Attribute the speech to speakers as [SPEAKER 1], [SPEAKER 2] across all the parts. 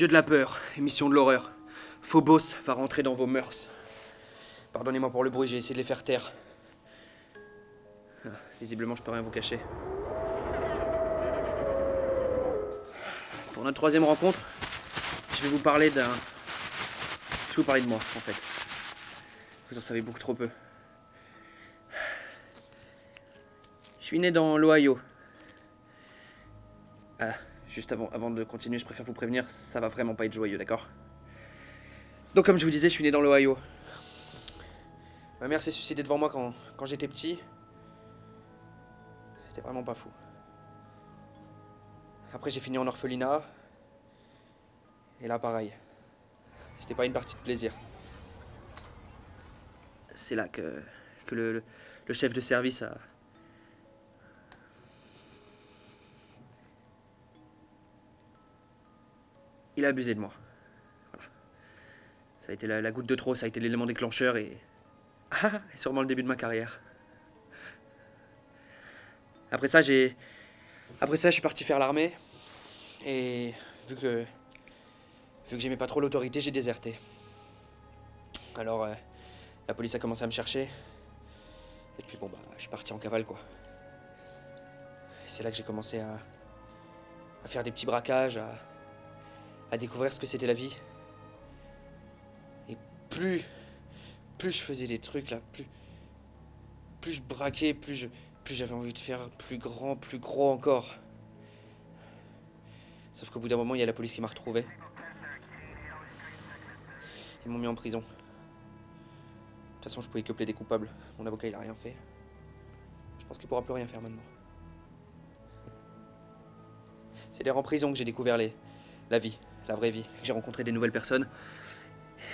[SPEAKER 1] Dieu de la peur, émission de l'horreur. Phobos va rentrer dans vos mœurs. Pardonnez-moi pour le bruit, j'ai essayé de les faire taire. Ah, visiblement, je peux rien vous cacher. Pour notre troisième rencontre, je vais vous parler de moi, en fait. Vous en savez beaucoup trop peu. Je suis né dans l'Ohio. Ah, juste avant de continuer, je préfère vous prévenir, ça va vraiment pas être joyeux, d'accord? Donc comme je vous disais, je suis né dans l'Ohio. Ma mère s'est suicidée devant moi quand j'étais petit. C'était vraiment pas fou. Après j'ai fini en orphelinat. Et là pareil. C'était pas une partie de plaisir. C'est là que le chef de service a... Il a abusé de moi. Voilà. Ça a été la goutte de trop, ça a été l'élément déclencheur et sûrement le début de ma carrière. Après ça, je suis parti faire l'armée. Et vu que j'aimais pas trop l'autorité, j'ai déserté. Alors, la police a commencé à me chercher. Et puis bon, je suis parti en cavale, quoi. C'est là que j'ai commencé à faire des petits braquages, à découvrir ce que c'était la vie. Et plus je faisais des trucs, là, plus je braquais, plus j'avais envie de faire plus grand, plus gros encore. Sauf qu'au bout d'un moment, il y a la police qui m'a retrouvé. Ils m'ont mis en prison. De toute façon, je pouvais que plaider coupable. Mon avocat, il a rien fait. Je pense qu'il pourra plus rien faire maintenant. C'est d'ailleurs en prison que j'ai découvert la vie, la vraie vie. J'ai rencontré des nouvelles personnes.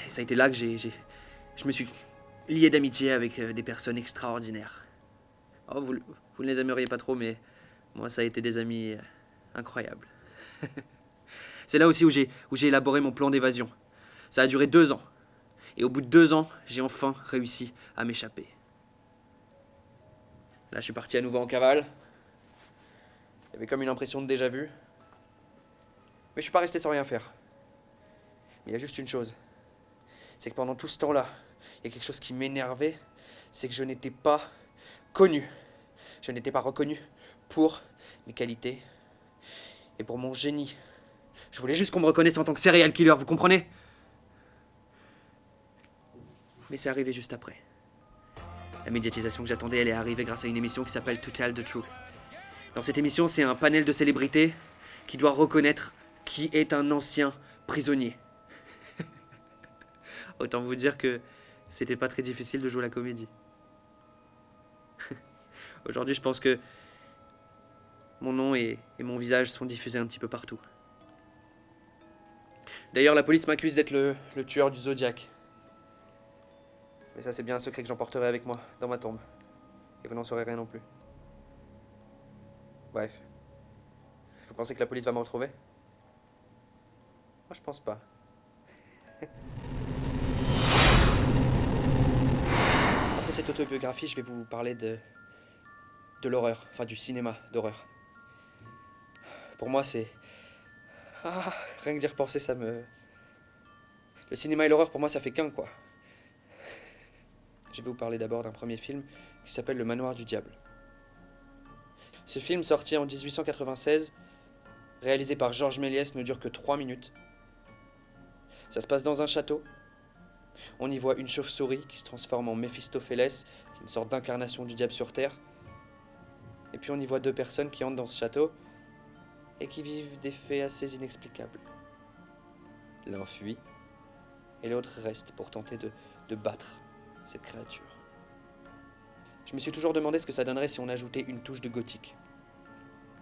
[SPEAKER 1] Et ça a été là que je me suis lié d'amitié avec des personnes extraordinaires. Oh, vous ne les aimeriez pas trop, mais moi, ça a été des amis incroyables. C'est là aussi où j'ai élaboré mon plan d'évasion. Ça a duré 2 ans. Et au bout de 2 ans, j'ai enfin réussi à m'échapper. Là, je suis parti à nouveau en cavale. Il y avait comme une impression de déjà-vu. Mais je suis pas resté sans rien faire. Mais il y a juste une chose. C'est que pendant tout ce temps-là, il y a quelque chose qui m'énervait. C'est que je n'étais pas connu. Je n'étais pas reconnu pour mes qualités et pour mon génie. Je voulais juste qu'on me reconnaisse en tant que serial killer, vous comprenez? Mais c'est arrivé juste après. La médiatisation que j'attendais, elle est arrivée grâce à une émission qui s'appelle To Tell the Truth. Dans cette émission, c'est un panel de célébrités qui doit reconnaître qui est un ancien prisonnier. Autant vous dire que c'était pas très difficile de jouer la comédie. Aujourd'hui, je pense que mon nom et mon visage sont diffusés un petit peu partout. D'ailleurs, la police m'accuse d'être le tueur du Zodiac. Mais ça, c'est bien un secret que j'emporterai avec moi, dans ma tombe. Et vous n'en saurez rien non plus. Bref. Vous pensez que la police va me retrouver? Moi, je pense pas. Après cette autobiographie, je vais vous parler de l'horreur, enfin du cinéma d'horreur. Pour moi, c'est... rien que d'y repenser, ça me... Le cinéma et l'horreur, pour moi, ça fait qu'un, quoi. Je vais vous parler d'abord d'un premier film qui s'appelle Le Manoir du Diable. Ce film, sorti en 1896, réalisé par Georges Méliès, ne dure que 3 minutes. Ça se passe dans un château. On y voit une chauve-souris qui se transforme en Méphistophélès, qui est une sorte d'incarnation du diable sur Terre. Et puis on y voit 2 personnes qui entrent dans ce château et qui vivent des faits assez inexplicables. L'un fuit et l'autre reste pour tenter de battre cette créature. Je me suis toujours demandé ce que ça donnerait si on ajoutait une touche de gothique.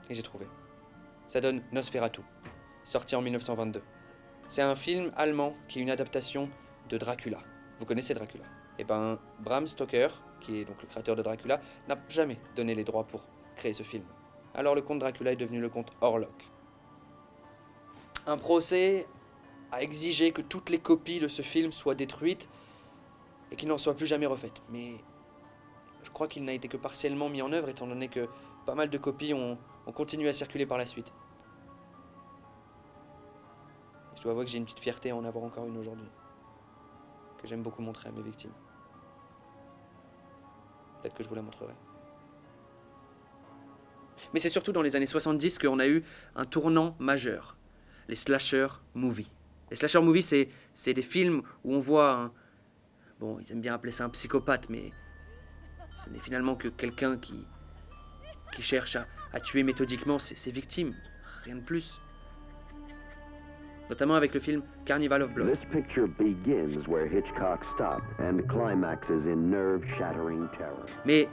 [SPEAKER 1] Et j'ai trouvé. Ça donne Nosferatu, sorti en 1922. C'est un film allemand qui est une adaptation de Dracula. Vous connaissez Dracula? Eh ben, Bram Stoker, qui est donc le créateur de Dracula, n'a jamais donné les droits pour créer ce film. Alors le comte Dracula est devenu le comte Orlok. Un procès a exigé que toutes les copies de ce film soient détruites et qu'il n'en soit plus jamais refaites. Mais je crois qu'il n'a été que partiellement mis en œuvre, étant donné que pas mal de copies ont continué à circuler par la suite. Et je dois avouer que j'ai une petite fierté à en avoir encore une aujourd'hui, que j'aime beaucoup montrer à mes victimes. Peut-être que je vous la montrerai. Mais c'est surtout dans les années 70 qu'on a eu un tournant majeur. Les slasher movies. Les slasher movies, c'est des films où on voit un... Bon, ils aiment bien appeler ça un psychopathe, mais ce n'est finalement que quelqu'un qui cherche à tuer méthodiquement ses victimes. Rien de plus. Notamment avec le film Carnival of Blood.
[SPEAKER 2] This picture begins where Hitchcock stopped and climaxes in nerve-shattering terror.
[SPEAKER 1] Mais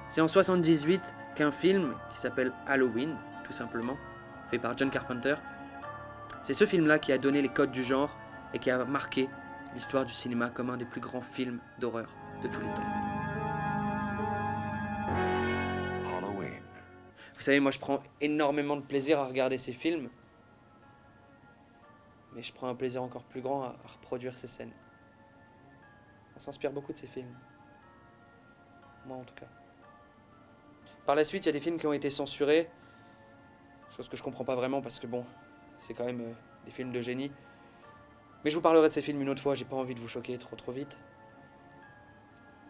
[SPEAKER 1] c'est en 78 qu'un film qui s'appelle Halloween, tout simplement, fait par John Carpenter, c'est ce film-là qui a donné les codes du genre et qui a marqué l'histoire du cinéma comme un des plus grands films d'horreur de tous les temps.
[SPEAKER 2] Halloween.
[SPEAKER 1] Vous savez, moi je prends énormément de plaisir à regarder ces films, mais je prends un plaisir encore plus grand à reproduire ces scènes. On s'inspire beaucoup de ces films. Moi en tout cas. Par la suite, il y a des films qui ont été censurés, chose que je comprends pas vraiment parce que bon, c'est quand même des films de génie. Mais je vous parlerai de ces films une autre fois, j'ai pas envie de vous choquer trop vite.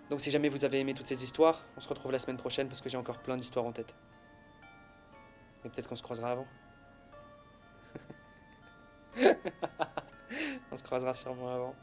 [SPEAKER 1] Donc si jamais vous avez aimé toutes ces histoires, on se retrouve la semaine prochaine parce que j'ai encore plein d'histoires en tête. Mais peut-être qu'on se croisera avant. On se croisera sûrement avant.